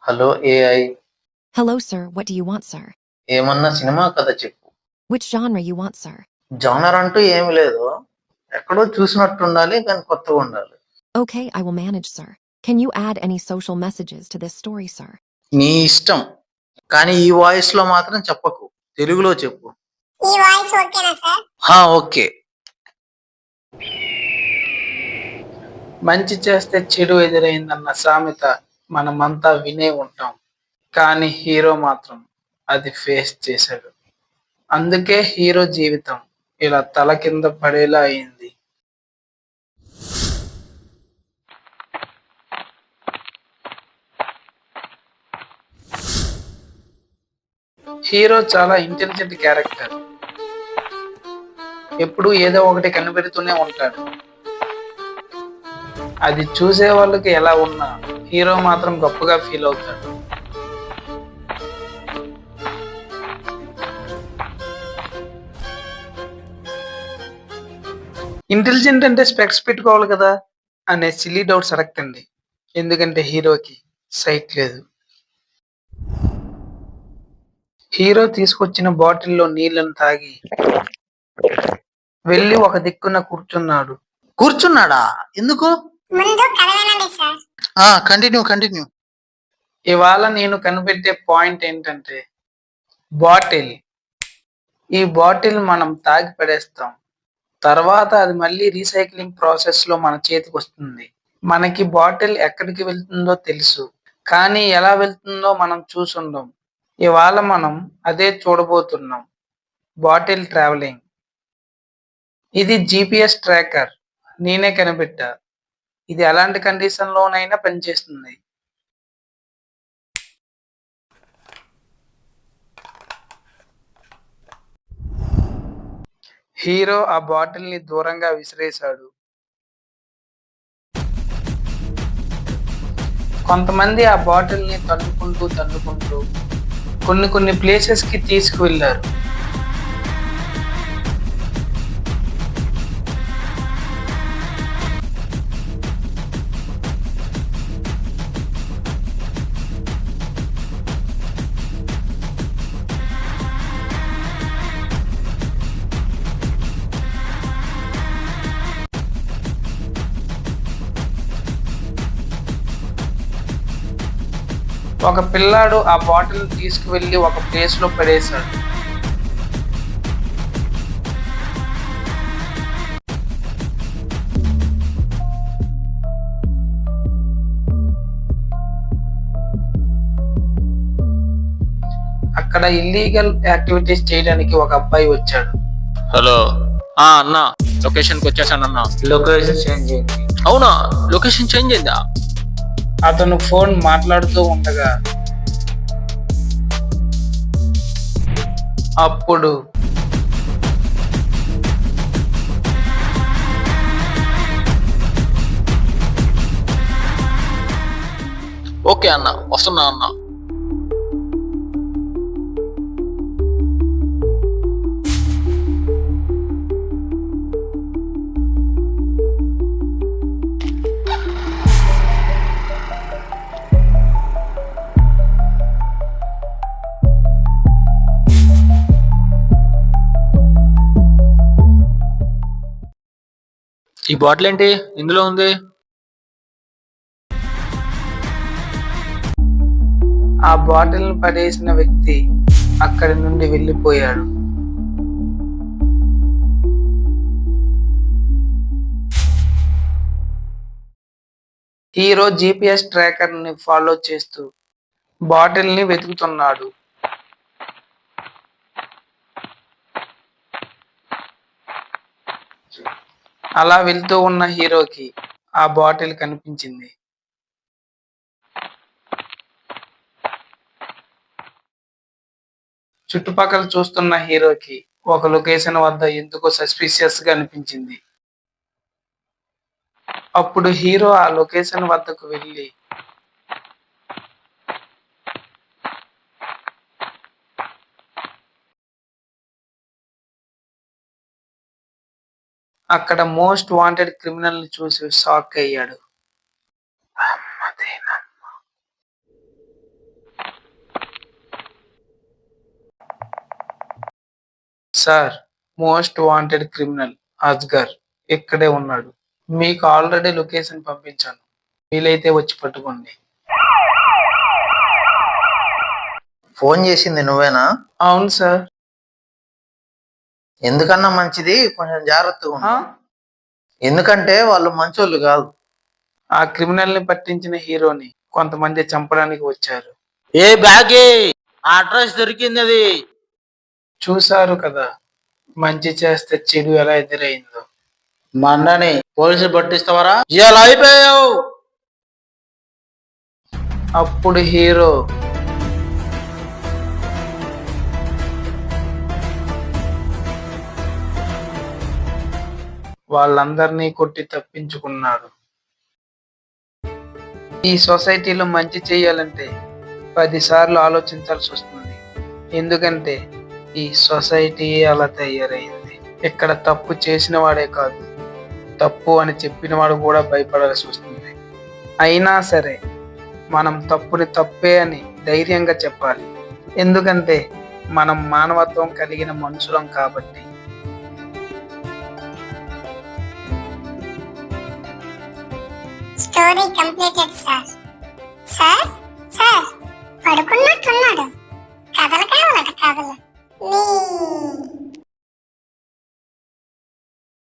Hello AI. Hello, sir. What do you want, sir? ఏమన్నా cinema కథ చెప్పు. Which genre you want, sir? Genre అంటూ ఏమి లేదు. ఎక్కడో చూసినట్టుండాలి కానీ కొత్తగా ఉండాలి. Okay, I will manage, sir. Can you add any social messages to this story, sir? నీ ఇష్టం. కానీ ఈ వాయిస్ లో మాత్రం చెప్పకు. తెలుగులో చెప్పు. ఈ వాయిస్ ఓకేనా సార్? ఓకే. మంచి చేస్తే చెడు ఎదురైందన్న సామెత మనమంతా వినే ఉంటాం. కానీ హీరో మాత్రం అది ఫేస్ చేశాడు. అందుకే హీరో జీవితం ఇలా తల కింద పడేలా అయింది. హీరో చాలా ఇంటెలిజెంట్ క్యారెక్టర్. ఎప్పుడూ ఏదో ఒకటి కనిపెడుతూనే ఉంటాడు. అది చూసే వాళ్ళకి ఎలా ఉన్నా హీరో మాత్రం గొప్పగా ఫీల్ అవుతాడు. ఇంటెలిజెంట్ అంటే స్పెక్స్ పెట్టుకోవాలి కదా అనే సిల్లీ డౌట్స్ అడగండి. ఎందుకంటే హీరోకి సైట్ లేదు. హీరో తీసుకొచ్చిన బాటిల్లో నీళ్లను తాగి వెళ్ళి ఒక దిక్కున కూర్చున్నాడా? ఎందుకు? ముందు కథ వినండి సార్. కంటిన్యూ. ఇవాళ నేను కనిపెట్టే పాయింట్ ఏంటంటే బాటిల్. ఈ బాటిల్ మనం తాగి పడేస్తాం. తర్వాత అది మళ్ళీ రీసైక్లింగ్ ప్రాసెస్ లో మన చేతికి వస్తుంది. మనకి బాటిల్ ఎక్కడికి వెళ్తుందో తెలుసు, కానీ ఎలా వెళ్తుందో మనం చూసుండం. ఇవాళ మనం అదే చూడబోతున్నాం. Bottle travelling. ఇది జిపిఎస్ ట్రాకర్. నేనే కనిపెట్టా. ఇది ఎలాంటి కండిషన్ లోనైనా పనిచేస్తుంది. హీరో ఆ బాటిల్ ని దూరంగా విసిరేశాడు. కొంతమంది ఆ బాటిల్ ని తన్నుకుంటూ కొన్ని ప్లేసెస్ కి తీసుకువెళ్లారు. ఒక పిల్లాడు ఆ బాటిల్ తీసుకువెళ్లి ఒక ప్లేస్ లో పడేశాడు. అక్కడ ఇల్లీగల్ యాక్టివిటీస్ చేయడానికి ఒక అబ్బాయి వచ్చాడు. హలో అన్నా, లొకేషన్ కి వచ్చేసాను అన్నా. లొకేషన్ చేంజ్ అయింది. అవునా? లొకేషన్ చేంజ్ అయిందా? అతను ఫోన్ మాట్లాడుతూ ఉండగా అప్పుడు ఓకే అన్న, వస్తున్నా అన్నా. ఈ బాటిల్ ఏంటి ఇందులో ఉంది? ఆ బాటిల్ పడేసిన వ్యక్తి అక్కడి నుండి వెళ్ళిపోయాడు. హీరో జిపిఎస్ ట్రాకర్ ని ఫాలో చేస్తూ బాటిల్ ని వెతుకుతున్నాడు. అలా వెళ్తూ ఉన్న హీరోకి ఆ బాటిల్ కనిపించింది. చుట్టుపక్కల చూస్తున్న హీరోకి ఒక లొకేషన్ వద్ద ఎందుకో సస్పిషియస్ గా అనిపించింది. అప్పుడు హీరో ఆ లొకేషన్ వద్దకు వెళ్ళి అక్కడ మోస్ట్ వాంటెడ్ క్రిమినల్ ని చూసి షాక్ అయ్యాడు. Sir, most wanted criminal Asghar ఇక్కడే ఉన్నాడు. మీకు ఆల్రెడీ లొకేషన్ పంపించాను. వీలైతే వచ్చి పట్టుకోండి. ఫోన్ చేసింది నువ్వేనా? అవును సార్. ఎందుకన్నా మంచిది కొంచెం జాగ్రత్తగా ఆ? ఉండు. ఎందుకంటే వాళ్ళు మంచోళ్ళు కాదు. ఆ క్రిమినల్ ని పట్టించిన హీరోని కొంతమంది చంపడానికి వచ్చారు. ఏ బ్యాగే అడ్రస్ దొరికింది అది. చూశారు కదా మంచి చేస్తే చెడు ఎలా ఎదురైందో. మండని పోలీసులు పట్టిస్తావరా? ఇలా అయిపోయావు. అప్పుడు హీరో వాళ్ళందరినీ కొట్టి తప్పించుకున్నాడు. ఈ సొసైటీలో మంచి చేయాలంటే 10 సార్లు ఆలోచించాల్సి వస్తుంది. ఎందుకంటే ఈ సొసైటీ అలా తయారైంది. ఇక్కడ తప్పు చేసిన వాడే కాదు, తప్పు అని చెప్పిన వాడు కూడా భయపడాల్సి వస్తుంది. అయినా సరే మనం తప్పుని తప్పే అని ధైర్యంగా చెప్పాలి. ఎందుకంటే మనం మానవత్వం కలిగిన మనుషులం కాబట్టి. Story completed, sir.